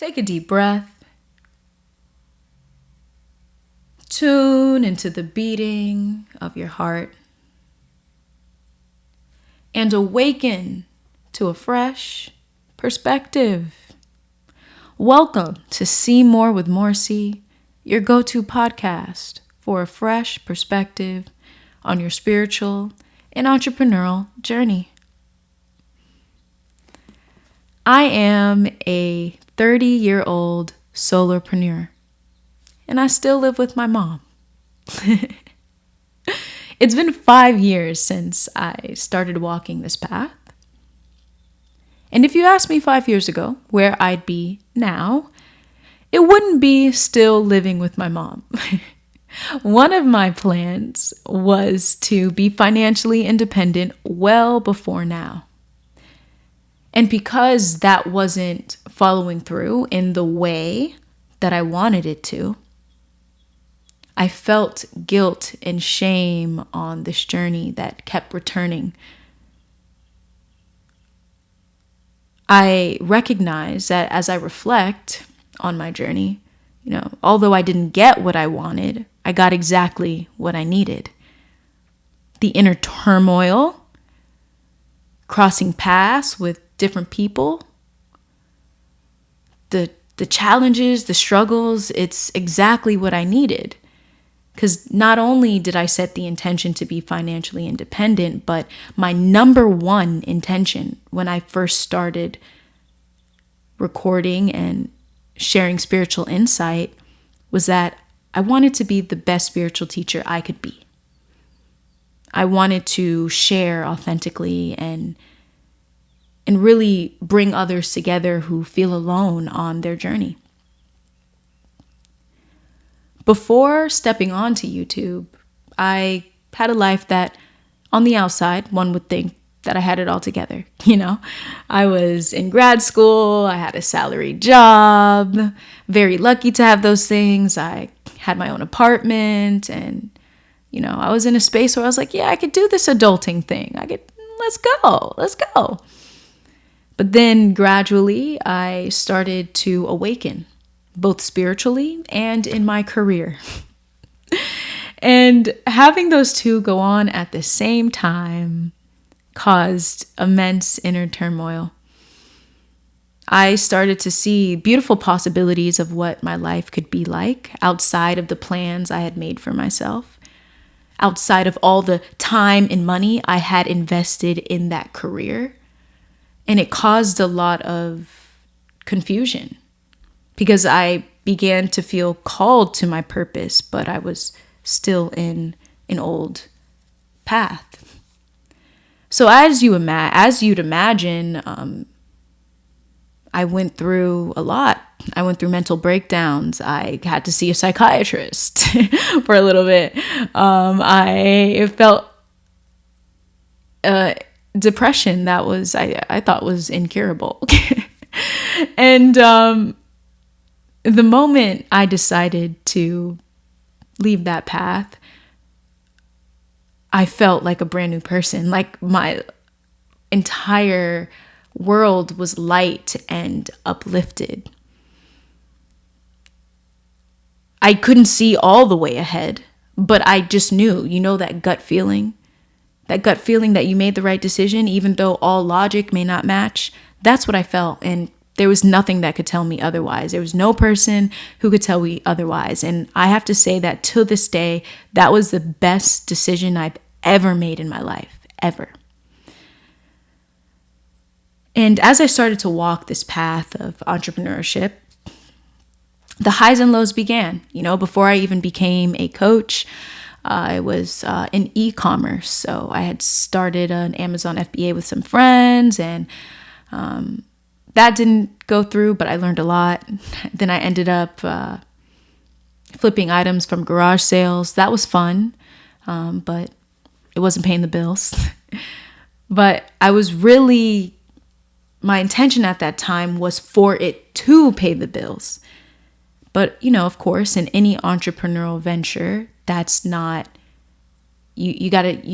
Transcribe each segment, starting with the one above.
Take a deep breath. Tune into the beating of your heart and awaken to a fresh perspective. Welcome to See More with Morrissey, your go-to podcast for a fresh perspective on your spiritual and entrepreneurial journey. I am a 30-year-old solopreneur, and I still live with my mom. It's been 5 years since I started walking this path. And if you asked me 5 years ago where I'd be now, it wouldn't be still living with my mom. One of my plans was to be financially independent well before now. And because that wasn't following through in the way that I wanted it to, I felt guilt and shame on this journey that kept returning. I recognize that as I reflect on my journey, although I didn't get what I wanted, I got exactly what I needed. The inner turmoil, crossing paths with different people, the challenges, the struggles, it's exactly what I needed. Because not only did I set the intention to be financially independent, but my number one intention when I first started recording and sharing spiritual insight was that I wanted to be the best spiritual teacher I could be. I wanted to share authentically and really bring others together who feel alone on their journey. Before stepping onto YouTube, I had a life that, on the outside, one would think that I had it all together. I was in grad school, I had a salaried job, very lucky to have those things. I had my own apartment, and, I was in a space where I was like, yeah, I could do this adulting thing. Let's go. But then gradually I started to awaken, both spiritually and in my career. And having those two go on at the same time caused immense inner turmoil. I started to see beautiful possibilities of what my life could be like outside of the plans I had made for myself, outside of all the time and money I had invested in that career. And it caused a lot of confusion because I began to feel called to my purpose, but I was still in an old path. So as you'd imagine, I went through a lot. I went through mental breakdowns. I had to see a psychiatrist for a little bit. I felt depression that was I thought was incurable. And the moment I decided to leave that path, I felt like a brand new person. Like my entire world was light and uplifted. I couldn't see all the way ahead, but I just knew, that gut feeling that you made the right decision, even though all logic may not match. That's what I felt. And there was nothing that could tell me otherwise. There was no person who could tell me otherwise. And I have to say that to this day, that was the best decision I've ever made in my life, ever. And as I started to walk this path of entrepreneurship, the highs and lows began. Before I even became a coach, I was in e-commerce. So I had started an Amazon FBA with some friends, and that didn't go through, but I learned a lot. Then I ended up flipping items from garage sales. That was fun, but it wasn't paying the bills. But my intention at that time was for it to pay the bills. But, of course, in any entrepreneurial venture, that's not, you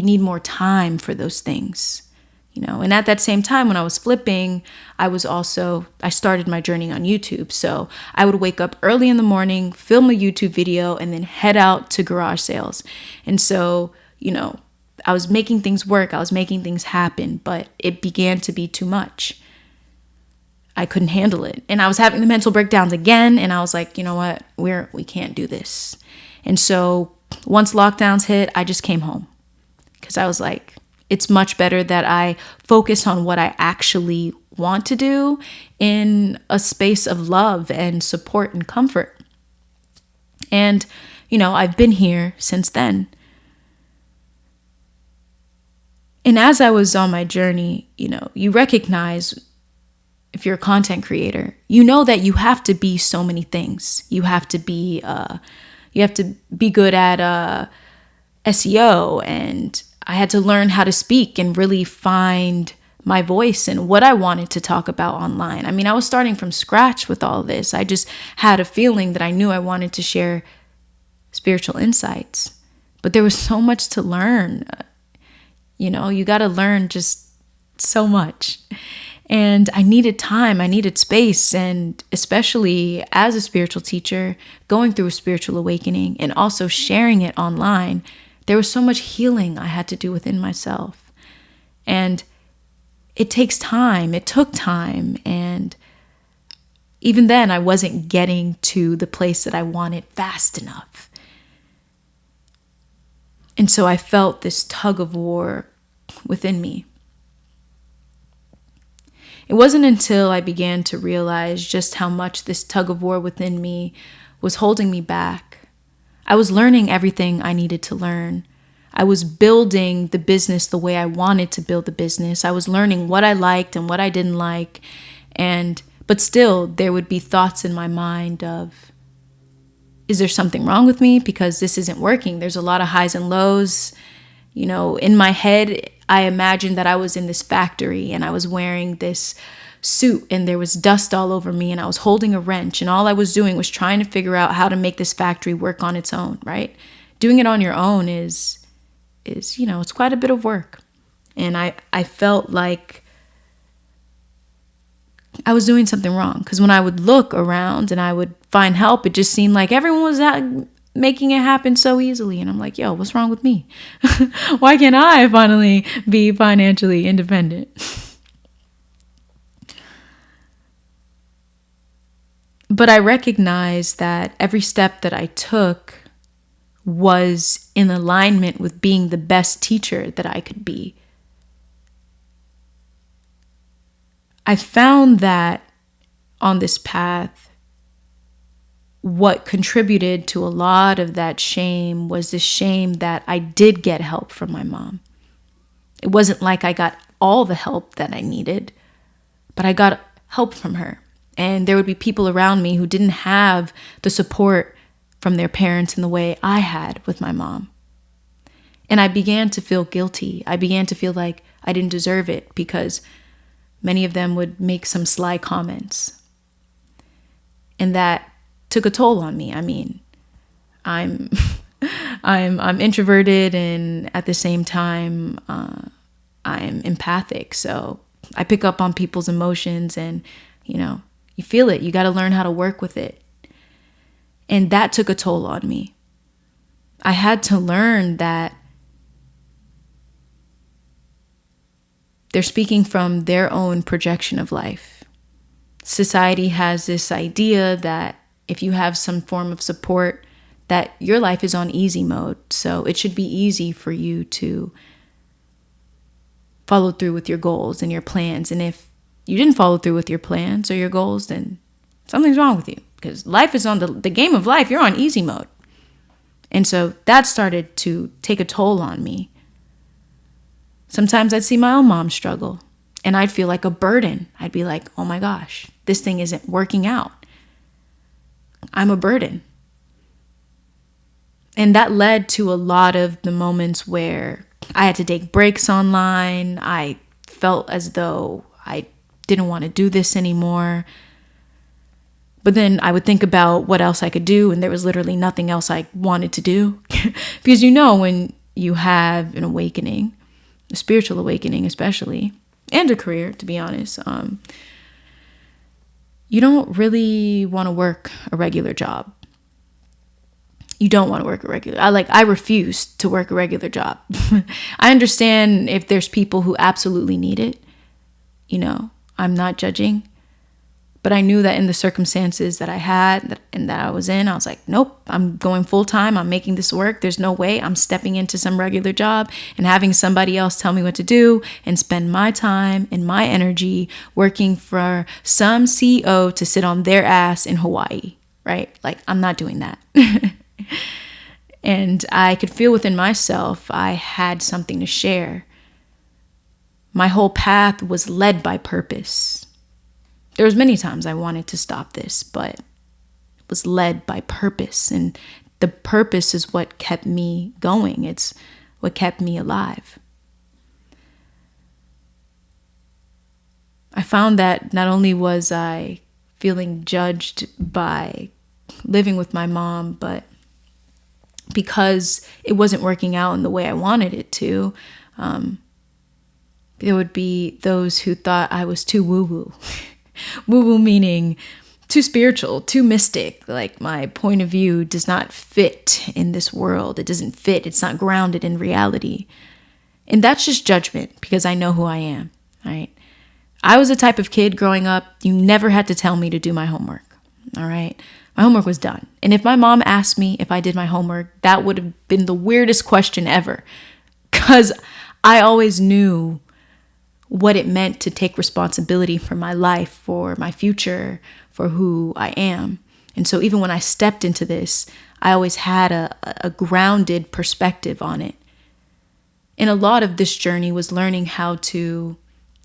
need more time for those things. And at that same time, when I was flipping, I started my journey on YouTube. So I would wake up early in the morning, film a YouTube video, and then head out to garage sales. And so, I was making things work. I was making things happen, but it began to be too much. I couldn't handle it. And I was having the mental breakdowns again. And I was like, you know what? We can't do this. And so once lockdowns hit, I just came home because I was like, it's much better that I focus on what I actually want to do in a space of love and support and comfort. And, I've been here since then. And as I was on my journey, you recognize, if you're a content creator, that you have to be so many things. You have to be good at SEO, and I had to learn how to speak and really find my voice and what I wanted to talk about online. I mean, I was starting from scratch with all this. I just had a feeling that I knew I wanted to share spiritual insights, but there was so much to learn. You got to learn just so much. And I needed time, I needed space. And especially as a spiritual teacher, going through a spiritual awakening and also sharing it online, there was so much healing I had to do within myself. And it takes time. It took time. And even then, I wasn't getting to the place that I wanted fast enough. And so I felt this tug of war within me. It wasn't until I began to realize just how much this tug of war within me was holding me back. I was learning everything I needed to learn. I was building the business the way I wanted to build the business. I was learning what I liked and what I didn't like. But still, there would be thoughts in my mind of, is there something wrong with me? Because this isn't working. There's a lot of highs and lows. In my head, I imagined that I was in this factory and I was wearing this suit and there was dust all over me and I was holding a wrench, and all I was doing was trying to figure out how to make this factory work on its own, right? Doing it on your own is it's quite a bit of work. And I felt like I was doing something wrong, because when I would look around and I would find help, it just seemed like everyone was making it happen so easily. And I'm like, yo, what's wrong with me? Why can't I finally be financially independent? But I recognized that every step that I took was in alignment with being the best teacher that I could be. I found that on this path, what contributed to a lot of that shame was the shame that I did get help from my mom. It wasn't like I got all the help that I needed, but I got help from her. And there would be people around me who didn't have the support from their parents in the way I had with my mom. And I began to feel guilty. I began to feel like I didn't deserve it, because many of them would make some sly comments. And that took a toll on me. I mean, I'm introverted, and at the same time, I'm empathic. So I pick up on people's emotions, and you feel it. You got to learn how to work with it. And that took a toll on me. I had to learn that they're speaking from their own projection of life. Society has this idea that if you have some form of support, that your life is on easy mode. So it should be easy for you to follow through with your goals and your plans. And if you didn't follow through with your plans or your goals, then something's wrong with you, because life is on the game of life. You're on easy mode. And so that started to take a toll on me. Sometimes I'd see my own mom struggle and I'd feel like a burden. I'd be like, oh my gosh, this thing isn't working out. I'm a burden. And that led to a lot of the moments where I had to take breaks online. I felt as though I didn't want to do this anymore. But then I would think about what else I could do, and there was literally nothing else I wanted to do. Because when you have an awakening, a spiritual awakening especially, and a career, to be honest, you don't really want to work a regular job. You don't want to work a regular. I refuse to work a regular job. I understand if there's people who absolutely need it. I'm not judging. But I knew that in the circumstances that I had and that I was in, I was like, nope, I'm going full time. I'm making this work. There's no way I'm stepping into some regular job and having somebody else tell me what to do and spend my time and my energy working for some CEO to sit on their ass in Hawaii, right? Like, I'm not doing that. And I could feel within myself I had something to share. My whole path was led by purpose. There was many times I wanted to stop this, but it was led by purpose. And the purpose is what kept me going. It's what kept me alive. I found that not only was I feeling judged by living with my mom, but because it wasn't working out in the way I wanted it to, there would be those who thought I was too woo-woo. Woo-woo meaning too spiritual, too mystic. Like, my point of view does not fit in this world. It doesn't fit. It's not grounded in reality. And that's just judgment, because I know who I am, right? I was the type of kid growing up, you never had to tell me to do my homework, all right? My homework was done. And if my mom asked me if I did my homework, that would have been the weirdest question ever, because I always knew what it meant to take responsibility for my life, for my future, for who I am. And so even when I stepped into this, I always had a grounded perspective on it. And a lot of this journey was learning how to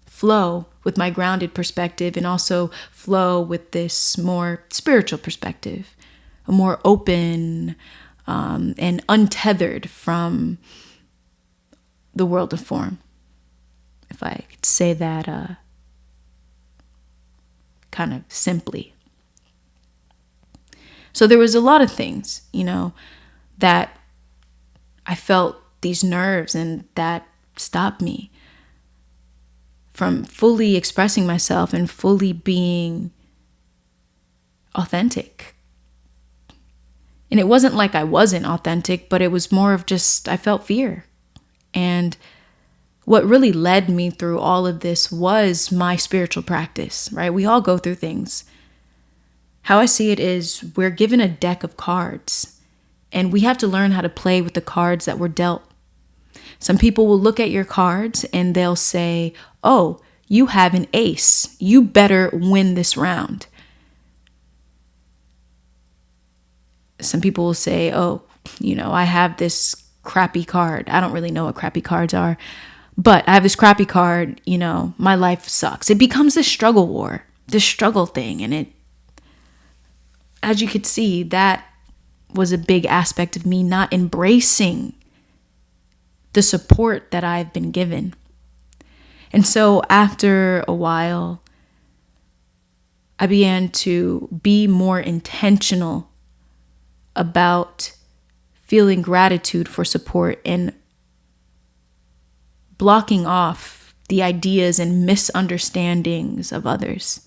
flow with my grounded perspective and also flow with this more spiritual perspective, a more open and untethered from the world of form. If I could say that kind of simply. So there was a lot of things, that I felt these nerves and that stopped me from fully expressing myself and fully being authentic. And it wasn't like I wasn't authentic, but it was more of just, I felt fear. And what really led me through all of this was my spiritual practice, right? We all go through things. How I see it is we're given a deck of cards and we have to learn how to play with the cards that we're dealt. Some people will look at your cards and they'll say, oh, you have an ace. You better win this round. Some people will say, oh, I have this crappy card. I don't really know what crappy cards are. But I have this crappy card, my life sucks. It becomes this struggle war, this struggle thing. And it, as you could see, that was a big aspect of me not embracing the support that I've been given. And so after a while, I began to be more intentional about feeling gratitude for support and blocking off the ideas and misunderstandings of others.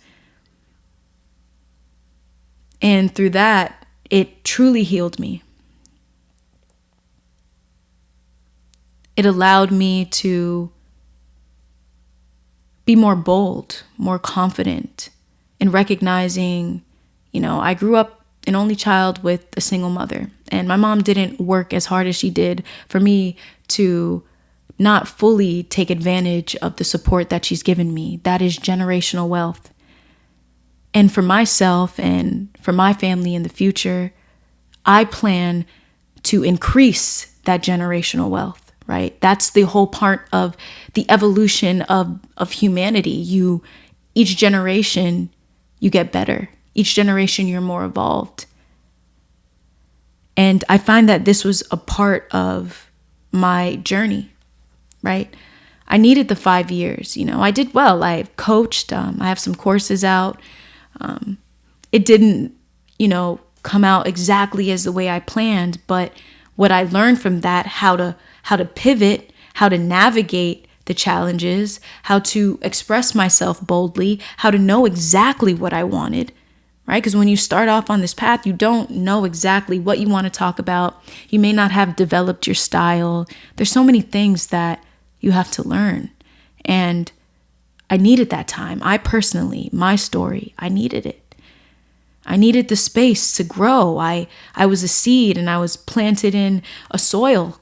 And through that, it truly healed me. It allowed me to be more bold, more confident in recognizing, I grew up an only child with a single mother, and my mom didn't work as hard as she did for me to not fully take advantage of the support that she's given me. That is generational wealth. And for myself and for my family in the future, I plan to increase that generational wealth, right? That's the whole part of the evolution of humanity. Each generation, you get better. Each generation, you're more evolved. And I find that this was a part of my journey. Right? I needed the 5 years. I did well. I coached. I have some courses out. It didn't, come out exactly as the way I planned. But what I learned from that, how to pivot, how to navigate the challenges, how to express myself boldly, how to know exactly what I wanted, right? Because when you start off on this path, you don't know exactly what you want to talk about. You may not have developed your style. There's so many things that you have to learn. And I needed that time. I personally, my story, I needed it. I needed the space to grow. I was a seed and I was planted in soil.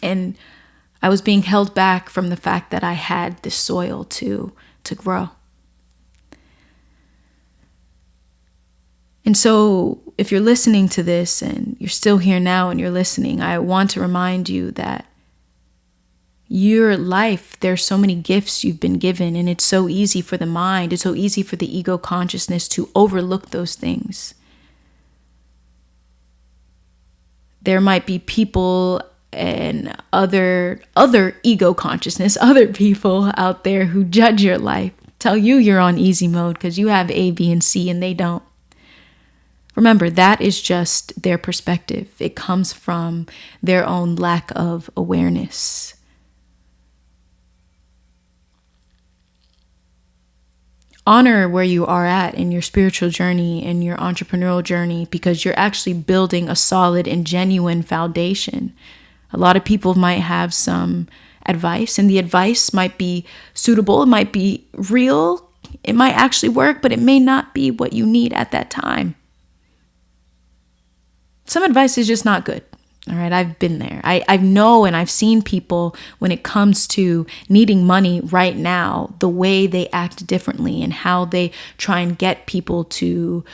And I was being held back from the fact that I had this soil to grow. And so if you're listening to this and you're still here now and you're listening, I want to remind you that your life, there's so many gifts you've been given, and it's so easy for the mind, it's so easy for the ego consciousness to overlook those things. There might be people and other ego consciousness, other people out there who judge your life, tell you you're on easy mode because you have A, B, and C and they don't. Remember, that is just their perspective. It comes from their own lack of awareness. Honor where you are at in your spiritual journey and your entrepreneurial journey, because you're actually building a solid and genuine foundation. A lot of people might have some advice, and the advice might be suitable, it might be real, it might actually work, but it may not be what you need at that time. Some advice is just not good. All right, I've been there. I know, and I've seen people when it comes to needing money right now, the way they act differently and how they try and get people to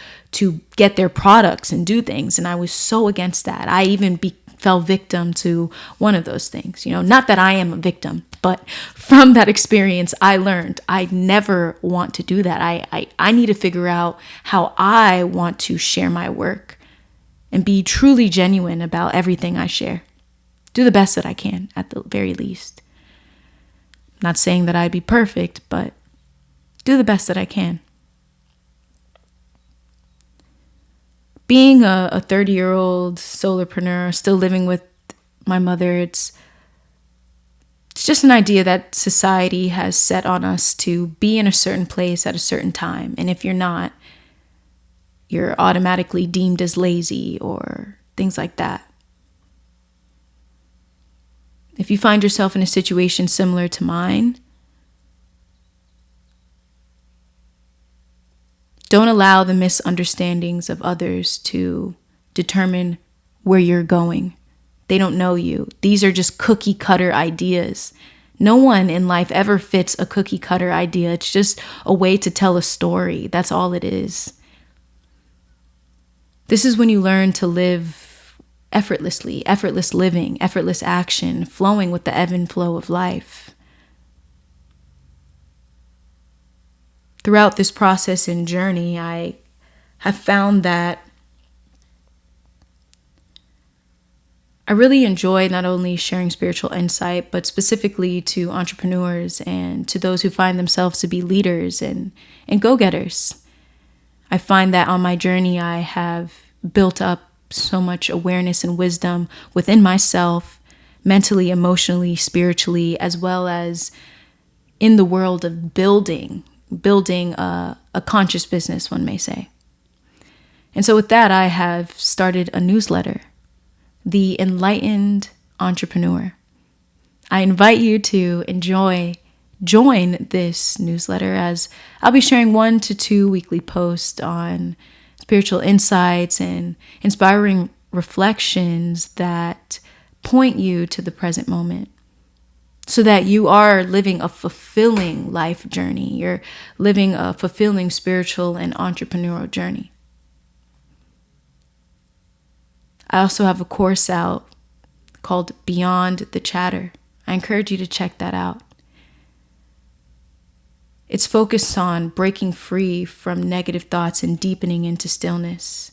get their products and do things. And I was so against that. I even fell victim to one of those things. Not that I am a victim, but from that experience, I learned I never want to do that. I need to figure out how I want to share my work and be truly genuine about everything I share. Do the best that I can, at the very least. Not saying that I'd be perfect, but do the best that I can. Being a 30-year-old solopreneur, still living with my mother, it's just an idea that society has set on us to be in a certain place at a certain time. And if you're not, you're automatically deemed as lazy or things like that. If you find yourself in a situation similar to mine, don't allow the misunderstandings of others to determine where you're going. They don't know you. These are just cookie cutter ideas. No one in life ever fits a cookie cutter idea. It's just a way to tell a story. That's all it is. This is when you learn to live effortlessly, effortless living, effortless action, flowing with the ebb and flow of life. Throughout this process and journey, I have found that I really enjoy not only sharing spiritual insight, but specifically to entrepreneurs and to those who find themselves to be leaders and go-getters. I find that on my journey, I have built up so much awareness and wisdom within myself, mentally, emotionally, spiritually, as well as in the world of building a conscious business, one may say. And so with that, I have started a newsletter, The Enlightened Entrepreneur. I invite you to join this newsletter, as I'll be sharing 1 to 2 weekly posts on spiritual insights and inspiring reflections that point you to the present moment, so that you are living a fulfilling life journey. You're living a fulfilling spiritual and entrepreneurial journey. I also have a course out called Beyond the Chatter. I encourage you to check that out. It's focused on breaking free from negative thoughts and deepening into stillness.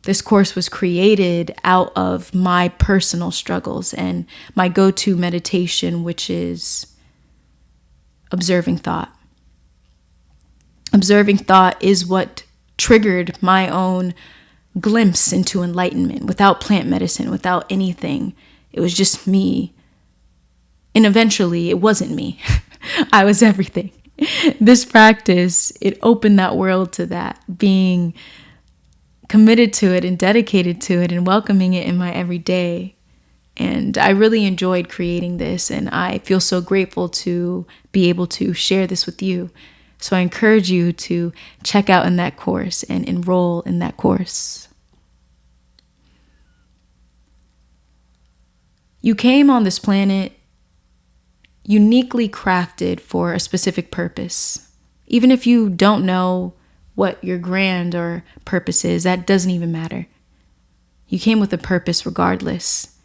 This course was created out of my personal struggles and my go-to meditation, which is observing thought. Observing thought is what triggered my own glimpse into enlightenment without plant medicine, without anything. It was just me And eventually it wasn't me. I was everything. This practice, it opened that world to that, being committed to it and dedicated to it and welcoming it in my everyday. And I really enjoyed creating this, and I feel so grateful to be able to share this with you. So I encourage you to check out in that course and enroll in that course. You came on this planet uniquely crafted for a specific purpose. Even if you don't know what your grand or purpose is, that doesn't even matter. You came with a purpose regardless.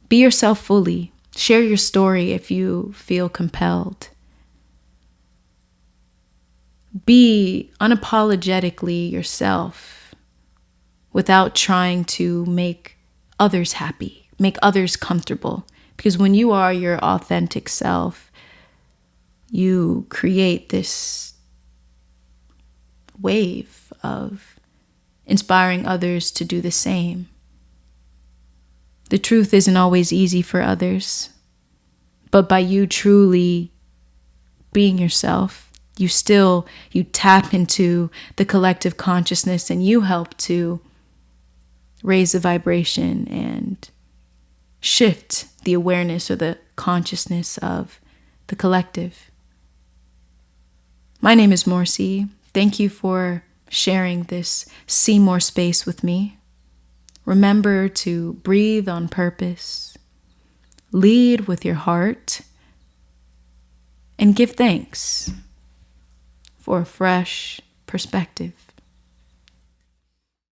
Be yourself fully. Share your story if you feel compelled. Be unapologetically yourself without trying to make others happy, make others comfortable. Because when you are your authentic self, you create this wave of inspiring others to do the same. The truth isn't always easy for others, but by you truly being yourself, you tap into the collective consciousness, and you help to raise the vibration and shift the awareness or the consciousness of the collective. My name is Morsi. Thank you for sharing this See More space with me. Remember to breathe on purpose, lead with your heart, and give thanks for a fresh perspective.